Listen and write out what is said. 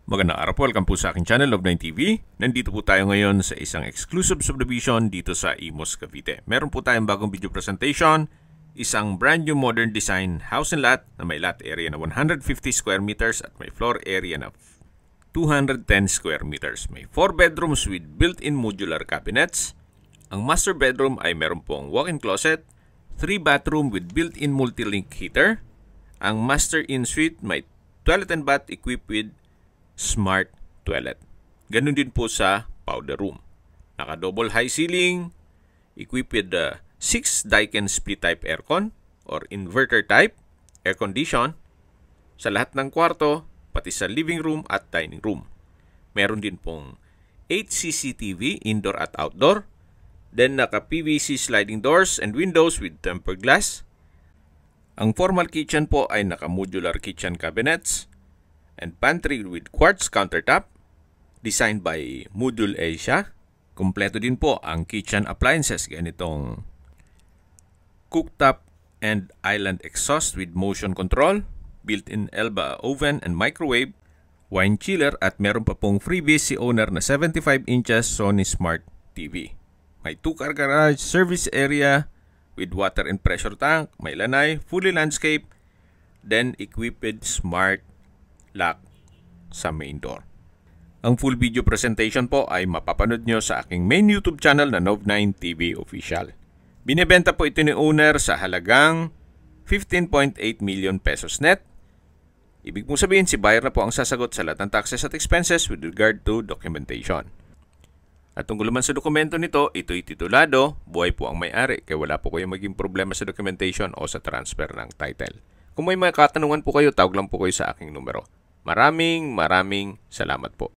Magandang araw po, welcome po sa aking channel, Love9 TV. Nandito po tayo ngayon sa isang exclusive subdivision dito sa Imus, Cavite. Meron po tayong bagong video presentation, isang brand new modern design house and lot na may lot area na 150 square meters at may floor area na 210 square meters. May 4 bedrooms with built-in modular cabinets. Ang master bedroom ay meron pong walk-in closet, 3 bathroom with built-in multi-link heater. Ang master in-suite may toilet and bath equipped with smart toilet. Ganun din po sa powder room. Naka-double high ceiling, equipped with 6 Daikin split type aircon or inverter type, air condition sa lahat ng kwarto, pati sa living room at dining room. Meron din pong 8 CCTV indoor at outdoor. Then naka-PVC sliding doors and windows with tempered glass. Ang formal kitchen po ay naka-modular kitchen cabinets and pantry with quartz countertop designed by Module Asia. Kompleto din po ang kitchen appliances, ganitong cooktop and island exhaust with motion control, built-in Elba oven and microwave, wine chiller at meron pa pong freebies si owner na 75 inches Sony Smart TV. May 2-car garage, service area with water and pressure tank, may lanay, fully landscape, then equipped with smart lock sa main door. Ang full video presentation po ay mapapanood nyo sa aking main YouTube channel na Love9 TV Official. Binebenta po ito ni owner sa halagang 15.8 million pesos net. Ibig mong sabihin, si buyer na po ang sasagot sa lahat ng taxes at expenses with regard to documentation. At tungkol naman sa dokumento nito, ito'y titulado, buhay po ang may-ari, kaya wala po kayong maging problema sa documentation o sa transfer ng title. Kung may mga katanungan po kayo, tawag lang po kayo sa aking numero. Maraming salamat po.